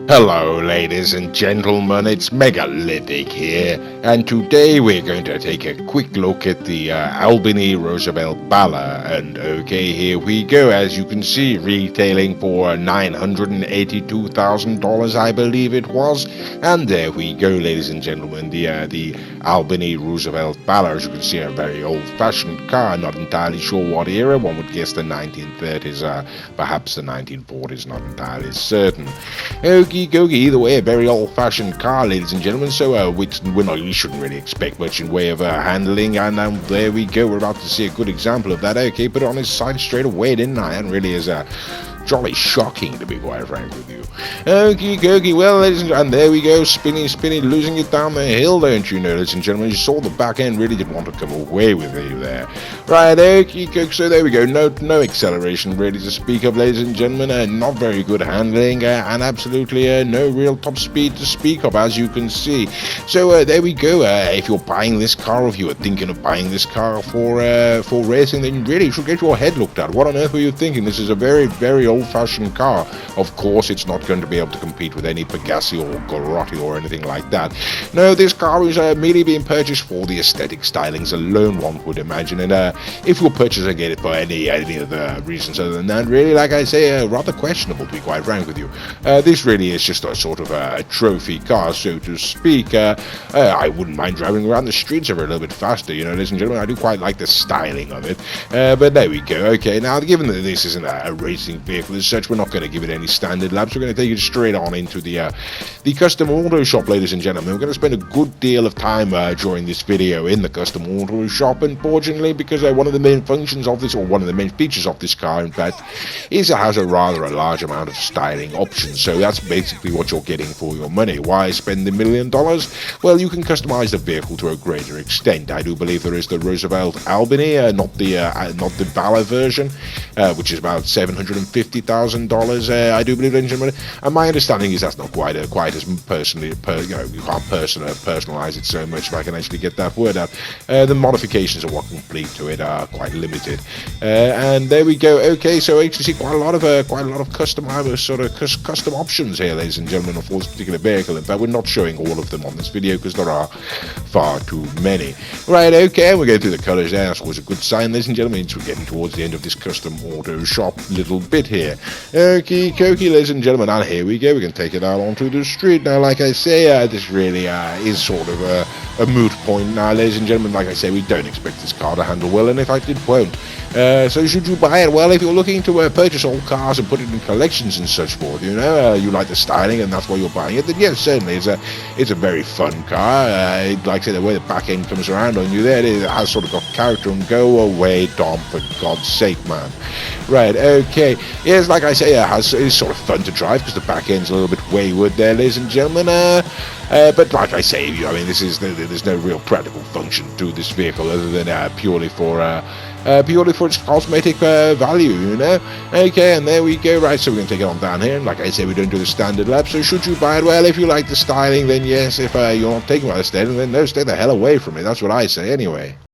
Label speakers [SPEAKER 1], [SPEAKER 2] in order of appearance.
[SPEAKER 1] Hello ladies and gentlemen, it's Megalithic here, and today we're going to take a quick look at the Albany Roosevelt Valor, and okay, here we go. As you can see, retailing for $982,000, I believe it was, and there we go, ladies and gentlemen, the Albany Roosevelt Valor. As you can see, a very old-fashioned car, not entirely sure what era. One would guess the 1930s, perhaps the 1940s, not entirely certain. Okie dokie, either way, a very old-fashioned car, ladies and gentlemen, so we shouldn't really expect much in way of handling, and there we go, we're about to see a good example of that. Okay, put it on his side straight away, didn't I? And really is jolly shocking, to be quite frank with you. Okie dokie, well, ladies and gentlemen, and there we go, spinny, losing it down the hill, don't you know, ladies and gentlemen. You saw the back end really didn't want to come away with you there. Right, okie dokie, so there we go, no acceleration really to speak of, ladies and gentlemen, not very good handling, and absolutely no real top speed to speak of, as you can see. So there we go, if you're buying this car, or if you were thinking of buying this car for racing, then you really should get your head looked at. What on earth were you thinking? This is a very, very old-fashioned car. Of course, it's not going to be able to compete with any Pegassi or Gorotti or anything like that. No, this car is merely being purchased for the aesthetic stylings alone, one would imagine, and if your purchaser get it for any other reasons other than that, really, like I say, rather questionable, to be quite frank with you. This really is just a sort of a trophy car, so to speak. I wouldn't mind driving around the streets of it a little bit faster, you know, ladies and gentlemen. I do quite like the styling of it, but there we go. Okay, now, given that this isn't a racing vehicle as such, we're not going to give it any standard laps. We're going to take it straight on into the custom auto shop, ladies and gentlemen. We're going to spend a good deal of time during this video in the custom auto shop, unfortunately, because one of the main functions of this, or one of the main features of this car, in fact, is it has a rather large amount of styling options. So that's basically what you're getting for your money. Why spend $1 million? Well, you can customize the vehicle to a greater extent. I do believe there is the Roosevelt Albany, not the Valor version, which is about $750,000. I do believe, ladies and gentlemen, and my understanding is that's not quite as personally, you can't personalize it so much, if I can actually get that word out. The modifications of what complete to it are quite limited, and there we go. Okay, so you can see quite a lot of custom options here, ladies and gentlemen, for this particular vehicle. In fact, we're not showing all of them on this video because there are far too many. Right, okay, we're going through the colors there. That's always a good sign, ladies and gentlemen. We're getting towards the end of this custom auto shop little bit here. Okie dokie, ladies and gentlemen, and here we go. We can take it out onto the street now. Like I say, this really is sort of a moot point now, ladies and gentlemen. Like I say, we don't expect this car to handle well, and in fact, it won't. So should you buy it? Well, if you're looking to purchase old cars and put it in collections and such forth, you know, you like the styling and that's why you're buying it, then yes, certainly it's a very fun car. Like I say, the way the back end comes around on you there, it has sort of got character. And go away, Dom, for God's sake, man. Right, okay. Yes, like I say, it's sort of fun to drive because the back end's a little bit wayward there, ladies and gentlemen. But like I say, I mean, there's no real practical function to this vehicle other than purely for its cosmetic value, you know. Okay, and there we go. Right, so we're going to take it on down here, and like I say, we don't do the standard lap. So should you buy it? Well, if you like the styling, then yes. If you're not taking by the styling, then no, stay the hell away from it. That's what I say anyway.